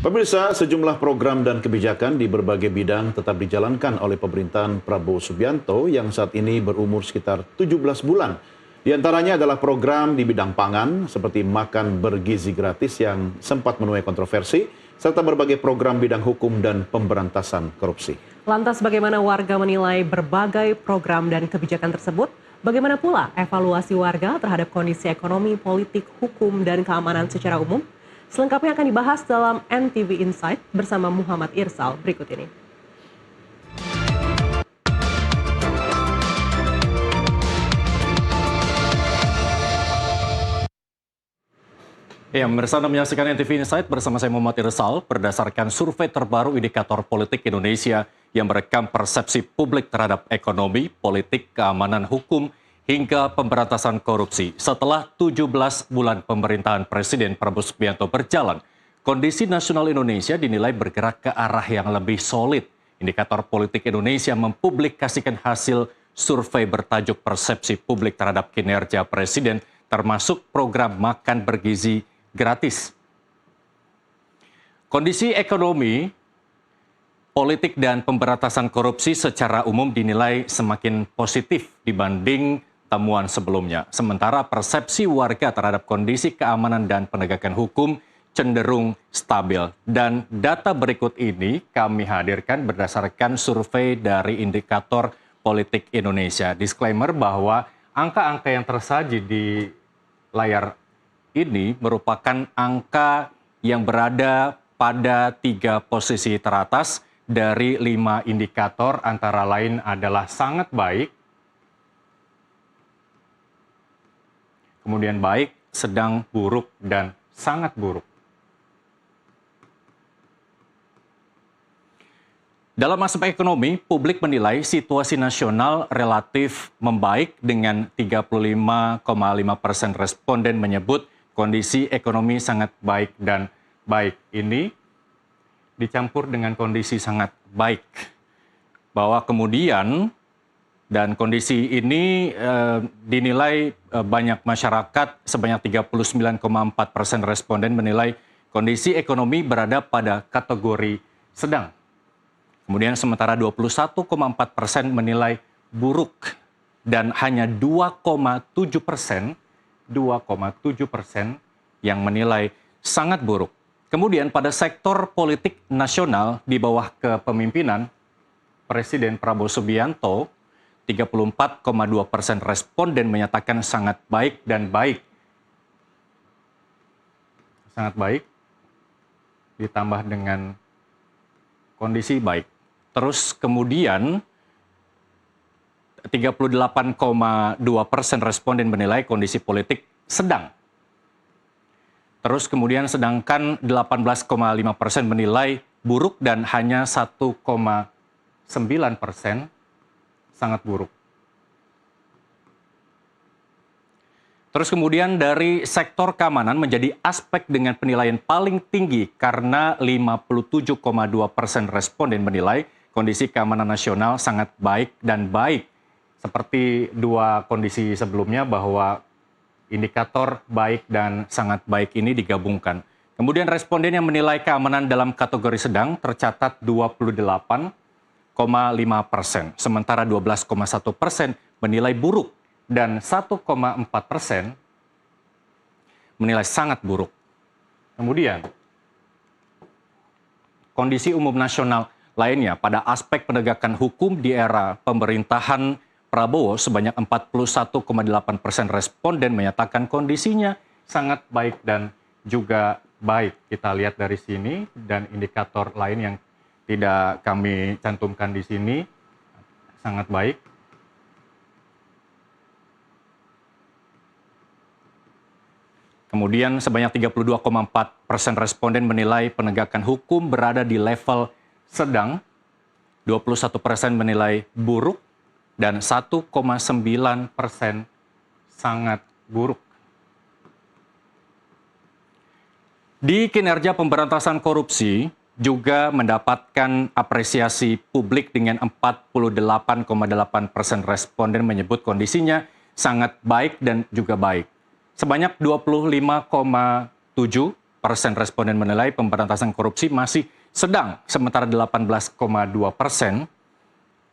Pemirsa, sejumlah program dan kebijakan di berbagai bidang tetap dijalankan oleh pemerintahan Prabowo Subianto yang saat ini berumur sekitar 17 bulan. Di antaranya adalah program di bidang pangan seperti makan bergizi gratis yang sempat menuai kontroversi, serta berbagai program bidang hukum dan pemberantasan korupsi. Lantas bagaimana warga menilai berbagai program dan kebijakan tersebut? Bagaimana pula evaluasi warga terhadap kondisi ekonomi, politik, hukum, dan keamanan secara umum? Selengkapnya akan dibahas dalam NTV Insight bersama Muhammad Irsal berikut ini. Ya, pemirsa, Anda menyaksikan NTV Insight bersama saya Muhammad Irsal berdasarkan survei terbaru Indikator Politik Indonesia yang merekam persepsi publik terhadap ekonomi, politik, keamanan hukum, hingga pemberantasan korupsi. Setelah 17 bulan pemerintahan Presiden Prabowo Subianto berjalan, kondisi nasional Indonesia dinilai bergerak ke arah yang lebih solid. Indikator Politik Indonesia mempublikasikan hasil survei bertajuk Persepsi Publik Terhadap Kinerja Presiden, termasuk program makan bergizi gratis. Kondisi ekonomi, politik, dan pemberantasan korupsi secara umum dinilai semakin positif dibanding temuan sebelumnya. Sementara persepsi warga terhadap kondisi keamanan dan penegakan hukum cenderung stabil. Dan data berikut ini kami hadirkan berdasarkan survei dari Indikator Politik Indonesia. Disclaimer bahwa angka-angka yang tersaji di layar ini merupakan angka yang berada pada 3 posisi teratas dari 5 indikator, antara lain adalah sangat baik, kemudian baik, sedang, buruk, dan sangat buruk. Dalam aspek ekonomi, publik menilai situasi nasional relatif membaik dengan 35,5% responden menyebut kondisi ekonomi sangat baik dan baik. Ini dicampur dengan kondisi sangat baik. Bahwa kemudian dan kondisi ini dinilai banyak masyarakat, sebanyak 39,4% responden menilai kondisi ekonomi berada pada kategori sedang. Kemudian sementara 21,4% menilai buruk dan hanya 2,7% yang menilai sangat buruk. Kemudian pada sektor politik nasional di bawah kepemimpinan Presiden Prabowo Subianto, 34,2% responden menyatakan sangat baik dan baik. Sangat baik ditambah dengan kondisi baik. Terus kemudian 38,2% responden menilai kondisi politik sedang. Terus kemudian sedangkan 18,5% menilai buruk dan hanya 1,9% sangat buruk. Terus kemudian dari sektor keamanan menjadi aspek dengan penilaian paling tinggi karena 57,2% responden menilai kondisi keamanan nasional sangat baik dan baik. Seperti 2 kondisi sebelumnya bahwa indikator baik dan sangat baik ini digabungkan. Kemudian responden yang menilai keamanan dalam kategori sedang tercatat 28,5%. Sementara 12,1% menilai buruk dan 1,4% menilai sangat buruk. Kemudian kondisi umum nasional lainnya pada aspek penegakan hukum di era pemerintahan Prabowo sebanyak 41,8% responden menyatakan kondisinya sangat baik dan juga baik. Kita lihat dari sini dan indikator lain yang tidak kami cantumkan di sini sangat baik. Kemudian sebanyak 32,4% responden menilai penegakan hukum berada di level sedang, 21% menilai buruk, dan 1,9% sangat buruk. Di kinerja pemberantasan korupsi juga mendapatkan apresiasi publik dengan 48,8% responden menyebut kondisinya sangat baik dan juga baik. Sebanyak 25,7% responden menilai pemberantasan korupsi masih sedang, sementara 18,2%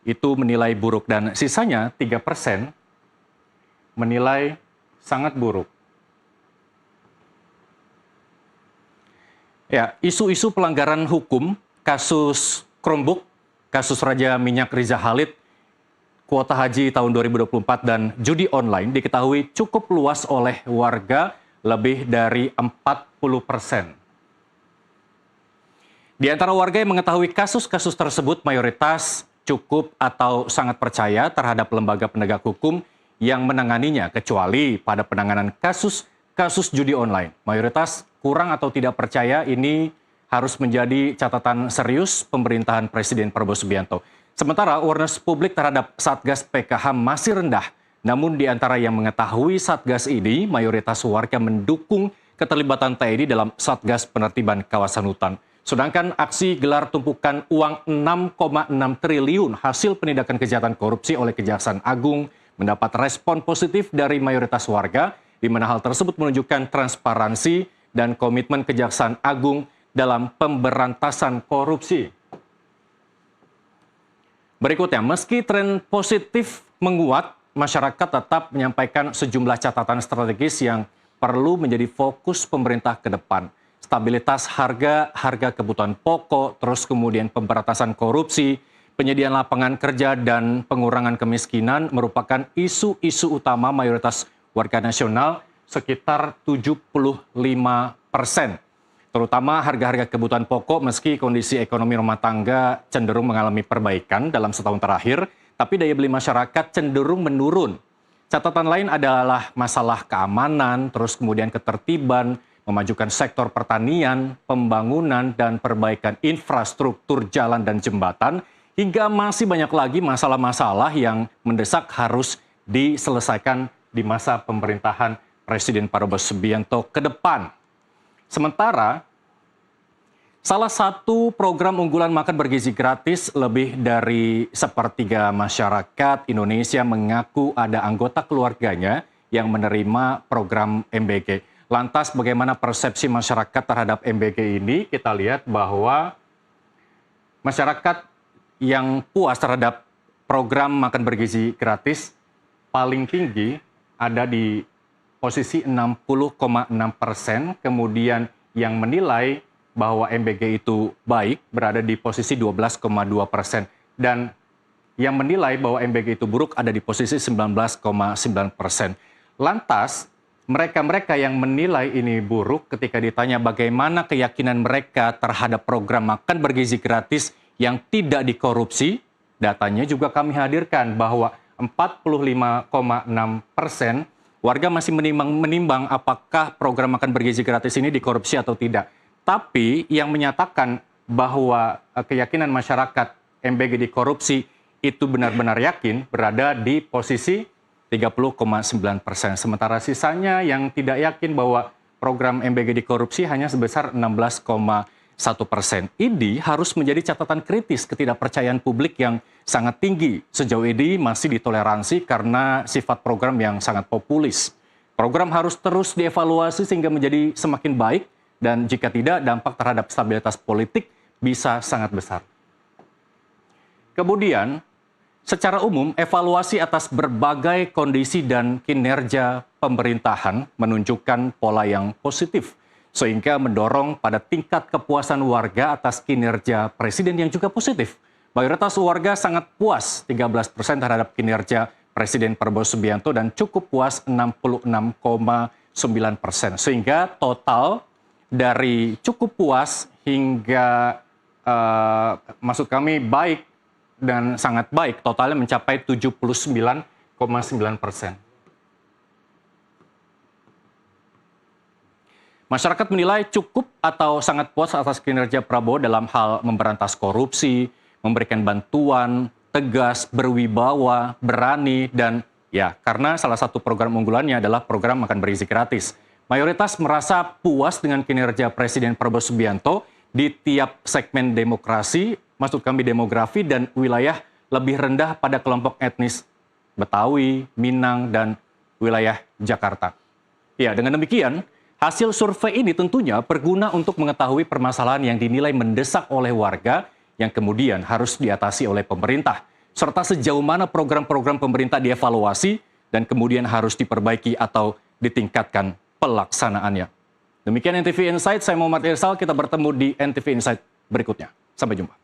itu menilai buruk dan sisanya 3% menilai sangat buruk. Ya, isu-isu pelanggaran hukum, kasus Chromebook, kasus Raja Minyak Riza Khalid, kuota haji tahun 2024 dan judi online diketahui cukup luas oleh warga, lebih dari 40%. Di antara warga yang mengetahui kasus-kasus tersebut mayoritas cukup atau sangat percaya terhadap lembaga penegak hukum yang menanganinya, kecuali pada penanganan kasus judi online. Mayoritas kurang atau tidak percaya ini harus menjadi catatan serius pemerintahan Presiden Prabowo Subianto. Sementara awareness publik terhadap Satgas PKH masih rendah. Namun di antara yang mengetahui Satgas ini, mayoritas warga mendukung keterlibatan TNI dalam Satgas penertiban kawasan hutan. Sedangkan aksi gelar tumpukan uang 6,6 triliun hasil penindakan kejahatan korupsi oleh Kejaksaan Agung mendapat respon positif dari mayoritas warga, di mana hal tersebut menunjukkan transparansi dan komitmen Kejaksaan Agung dalam pemberantasan korupsi. Berikutnya, meski tren positif menguat, masyarakat tetap menyampaikan sejumlah catatan strategis yang perlu menjadi fokus pemerintah ke depan. Stabilitas harga kebutuhan pokok, terus kemudian pemberantasan korupsi, penyediaan lapangan kerja, dan pengurangan kemiskinan merupakan isu-isu utama mayoritas warga nasional, sekitar 75%. Terutama harga-harga kebutuhan pokok meski kondisi ekonomi rumah tangga cenderung mengalami perbaikan dalam setahun terakhir, tapi daya beli masyarakat cenderung menurun. Catatan lain adalah masalah keamanan, terus kemudian ketertiban, memajukan sektor pertanian, pembangunan, dan perbaikan infrastruktur jalan dan jembatan, hingga masih banyak lagi masalah-masalah yang mendesak harus diselesaikan di masa pemerintahan Presiden Prabowo Subianto ke depan. Sementara, salah satu program unggulan makan bergizi gratis, lebih dari sepertiga masyarakat Indonesia mengaku ada anggota keluarganya yang menerima program MBG. Lantas bagaimana persepsi masyarakat terhadap MBG ini? Kita lihat bahwa masyarakat yang puas terhadap program makan bergizi gratis paling tinggi ada di posisi 60,6%, kemudian yang menilai bahwa MBG itu baik berada di posisi 12,2%, dan yang menilai bahwa MBG itu buruk ada di posisi 19,9%. Lantas, mereka-mereka yang menilai ini buruk ketika ditanya bagaimana keyakinan mereka terhadap program makan bergizi gratis yang tidak dikorupsi, datanya juga kami hadirkan bahwa 45,6% warga masih menimbang apakah program makan bergizi gratis ini dikorupsi atau tidak. Tapi yang menyatakan bahwa keyakinan masyarakat MBG dikorupsi itu benar-benar yakin berada di posisi 30,9%. Sementara sisanya yang tidak yakin bahwa program MBG dikorupsi hanya sebesar 16,1%. Ini harus menjadi catatan kritis ketidakpercayaan publik yang sangat tinggi. Sejauh ini masih ditoleransi karena sifat program yang sangat populis. Program harus terus dievaluasi sehingga menjadi semakin baik, dan jika tidak, dampak terhadap stabilitas politik bisa sangat besar. Kemudian, secara umum, evaluasi atas berbagai kondisi dan kinerja pemerintahan menunjukkan pola yang positif, sehingga mendorong pada tingkat kepuasan warga atas kinerja Presiden yang juga positif. Mayoritas warga sangat puas, 13% terhadap kinerja Presiden Prabowo Subianto, dan cukup puas 66,9%. Sehingga total dari cukup puas hingga maksud kami baik dan sangat baik, totalnya mencapai 79,9%. Masyarakat menilai cukup atau sangat puas atas kinerja Prabowo dalam hal memberantas korupsi, memberikan bantuan, tegas, berwibawa, berani, dan ya karena salah satu program unggulannya adalah program makan bergizi gratis. Mayoritas merasa puas dengan kinerja Presiden Prabowo Subianto di tiap segmen demokrasi, maksud kami demografi, dan wilayah lebih rendah pada kelompok etnis Betawi, Minang, dan wilayah Jakarta. Ya, dengan demikian, Hasil survei ini tentunya berguna untuk mengetahui permasalahan yang dinilai mendesak oleh warga yang kemudian harus diatasi oleh pemerintah, serta sejauh mana program-program pemerintah dievaluasi dan kemudian harus diperbaiki atau ditingkatkan pelaksanaannya. Demikian NTV Insight, saya Muhammad Irsal, kita bertemu di NTV Insight berikutnya. Sampai jumpa.